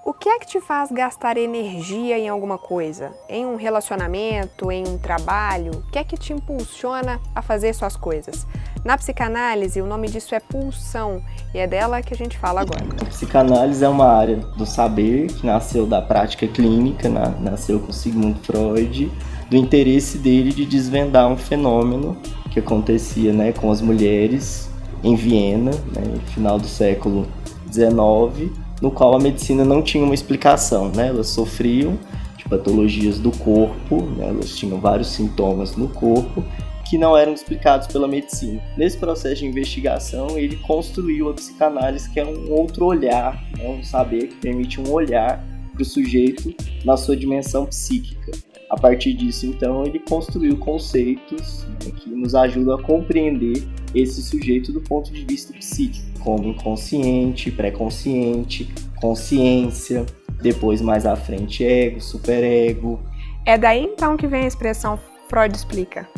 O que é que te faz gastar energia em alguma coisa? Em um relacionamento, em um trabalho? O que é que te impulsiona a fazer suas coisas? Na psicanálise, o nome disso é pulsão e é dela que a gente fala agora. A psicanálise é uma área do saber que nasceu da prática clínica, nasceu com Sigmund Freud, do interesse dele de desvendar um fenômeno que acontecia, com as mulheres em Viena, no final do século XIX, no qual a medicina não tinha uma explicação, Elas sofriam de patologias do corpo, Elas tinham vários sintomas no corpo que não eram explicados pela medicina. Nesse processo de investigação, ele construiu a psicanálise, que é um outro olhar, um saber que permite um olhar para o sujeito na sua dimensão psíquica. A partir disso, então, ele construiu conceitos que nos ajudam a compreender esse sujeito do ponto de vista psíquico, como inconsciente, pré-consciente, consciência, depois mais à frente ego, superego. É daí então que vem a expressão Freud explica.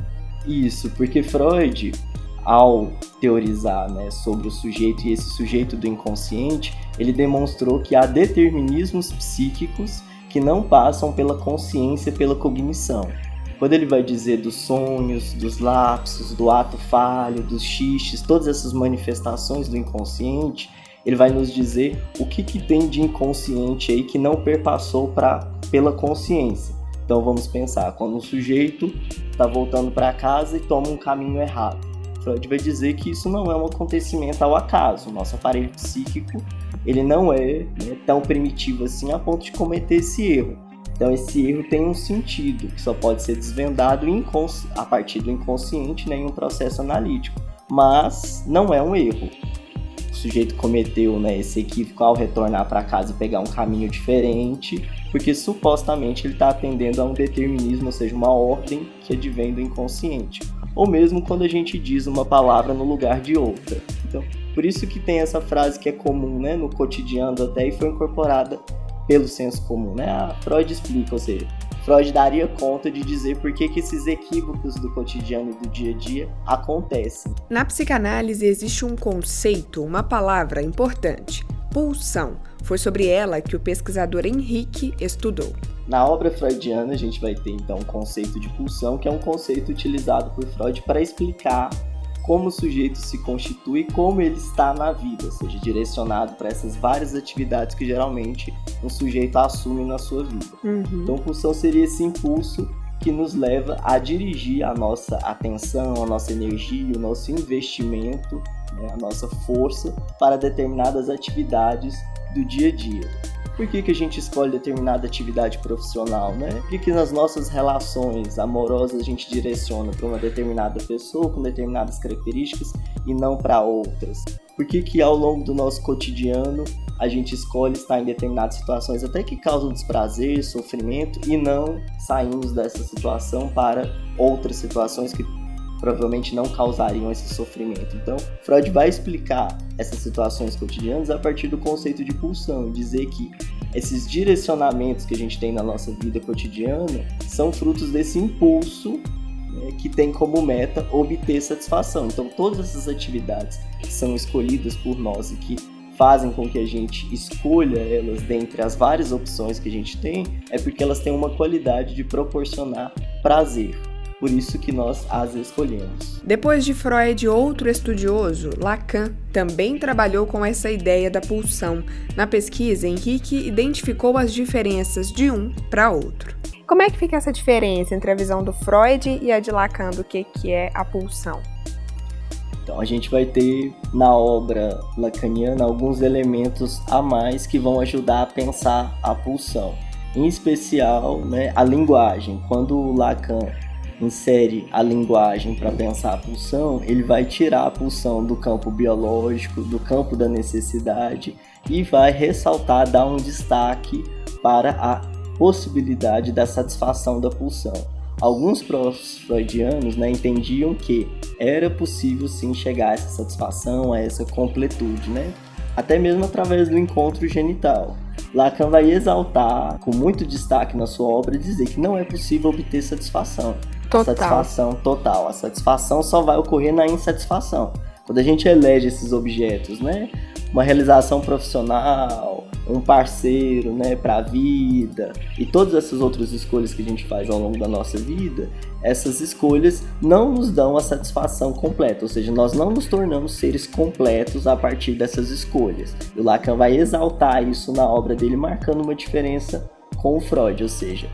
Isso, porque Freud, ao teorizar sobre o sujeito e esse sujeito do inconsciente, ele demonstrou que há determinismos psíquicos que não passam pela consciência, pela cognição. Quando ele vai dizer dos sonhos, dos lapsos, do ato falho, dos xistes, todas essas manifestações do inconsciente, ele vai nos dizer o que tem de inconsciente aí que não perpassou pela consciência. Então vamos pensar, quando um sujeito está voltando para casa e toma um caminho errado. Freud vai dizer que isso não é um acontecimento ao acaso. O nosso aparelho psíquico ele não é tão primitivo assim a ponto de cometer esse erro. Então esse erro tem um sentido que só pode ser desvendado a partir do inconsciente em um processo analítico. Mas não é um erro. O sujeito cometeu esse equívoco ao retornar para casa e pegar um caminho diferente, porque supostamente ele está atendendo a um determinismo, ou seja, uma ordem que advém do inconsciente. Ou mesmo quando a gente diz uma palavra no lugar de outra. Então, por isso que tem essa frase que é comum no cotidiano até e foi incorporada pelo senso comum. Freud explica, ou seja, Freud daria conta de dizer por que esses equívocos do cotidiano e do dia a dia acontecem. Na psicanálise existe um conceito, uma palavra importante, pulsão. Foi sobre ela que o pesquisador Henrique estudou. Na obra freudiana a gente vai ter então o conceito de pulsão, que é um conceito utilizado por Freud para explicar como o sujeito se constitui e como ele está na vida, ou seja, direcionado para essas várias atividades que geralmente um sujeito assume na sua vida. Então, pulsão seria esse impulso que nos leva a dirigir a nossa atenção, a nossa energia, o nosso investimento, a nossa força para determinadas atividades do dia a dia. Por que a gente escolhe determinada atividade profissional, Por que nas nossas relações amorosas a gente direciona para uma determinada pessoa com determinadas características e não para outras? Por que ao longo do nosso cotidiano a gente escolhe estar em determinadas situações até que causam desprazer, sofrimento e não saímos dessa situação para outras situações que provavelmente não causariam esse sofrimento. Então, Freud vai explicar essas situações cotidianas a partir do conceito de pulsão, dizer que esses direcionamentos que a gente tem na nossa vida cotidiana são frutos desse impulso que tem como meta obter satisfação. Então, todas essas atividades que são escolhidas por nós e que fazem com que a gente escolha elas dentre as várias opções que a gente tem, é porque elas têm uma qualidade de proporcionar prazer. Por isso que nós as escolhemos. Depois de Freud, outro estudioso, Lacan, também trabalhou com essa ideia da pulsão. Na pesquisa, Henrique identificou as diferenças de um para outro. Como é que fica essa diferença entre a visão do Freud e a de Lacan do que é a pulsão? Então a gente vai ter na obra lacaniana alguns elementos a mais que vão ajudar a pensar a pulsão. Em especial, a linguagem. Quando o Lacan insere a linguagem para pensar a pulsão, ele vai tirar a pulsão do campo biológico, do campo da necessidade e vai ressaltar, dar um destaque para a possibilidade da satisfação da pulsão. Alguns freudianos entendiam que era possível sim chegar a essa satisfação, a essa completude, até mesmo através do encontro genital. Lacan vai exaltar, com muito destaque na sua obra, dizer que não é possível obter satisfação. Satisfação total. A satisfação só vai ocorrer na insatisfação. Quando a gente elege esses objetos, uma realização profissional, um parceiro, né, para a vida, e todas essas outras escolhas que a gente faz ao longo da nossa vida, essas escolhas não nos dão a satisfação completa, ou seja, nós não nos tornamos seres completos a partir dessas escolhas. E o Lacan vai exaltar isso na obra dele, marcando uma diferença com o Freud, ou seja,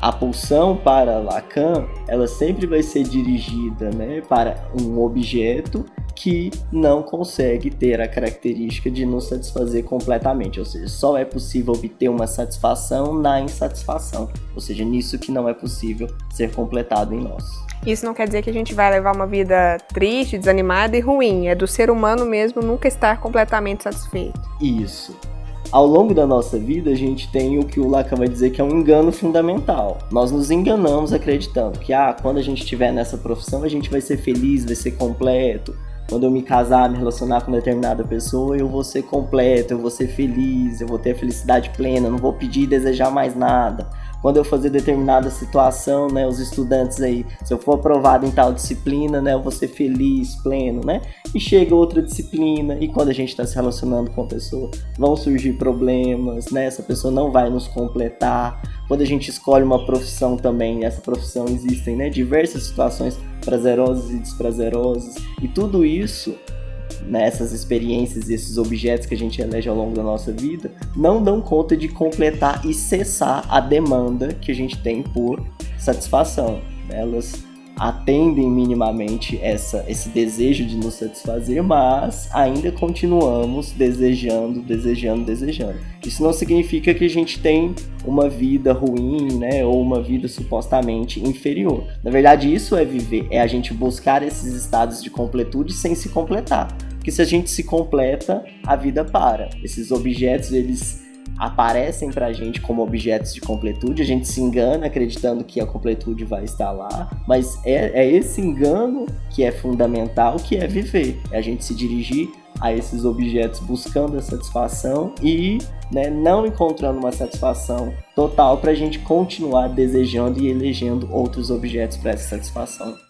a pulsão para Lacan, ela sempre vai ser dirigida, né, para um objeto que não consegue ter a característica de nos satisfazer completamente, ou seja, só é possível obter uma satisfação na insatisfação, ou seja, nisso que não é possível ser completado em nós. Isso não quer dizer que a gente vai levar uma vida triste, desanimada e ruim, é do ser humano mesmo nunca estar completamente satisfeito. Isso. Ao longo da nossa vida, a gente tem o que o Lacan vai dizer que é um engano fundamental. Nós nos enganamos acreditando que quando a gente estiver nessa profissão, a gente vai ser feliz, vai ser completo. Quando eu me casar, me relacionar com determinada pessoa, eu vou ser completo, eu vou ser feliz, eu vou ter a felicidade plena, não vou pedir e desejar mais nada. Quando eu fazer determinada situação, né, os estudantes aí, se eu for aprovado em tal disciplina, né, eu vou ser feliz, pleno, né? E chega outra disciplina, e quando a gente está se relacionando com a pessoa, vão surgir problemas, né? Essa pessoa não vai nos completar. Quando a gente escolhe uma profissão também, nessa profissão existem, né, diversas situações prazerosas e desprazerosas, e tudo isso, nessas experiências e esses objetos que a gente elege ao longo da nossa vida, não dão conta de completar e cessar a demanda que a gente tem por satisfação. Elas atendem minimamente esse desejo de nos satisfazer, mas ainda continuamos desejando. Isso não significa que a gente tem uma vida ruim, né, ou uma vida supostamente inferior. Na verdade, isso é viver, é a gente buscar esses estados de completude sem se completar. Porque se a gente se completa, a vida para. Esses objetos, eles aparecem pra gente como objetos de completude, a gente se engana acreditando que a completude vai estar lá, mas é esse engano que é fundamental, que é viver, é a gente se dirigir a esses objetos buscando a satisfação e, né, não encontrando uma satisfação total pra gente continuar desejando e elegendo outros objetos para essa satisfação.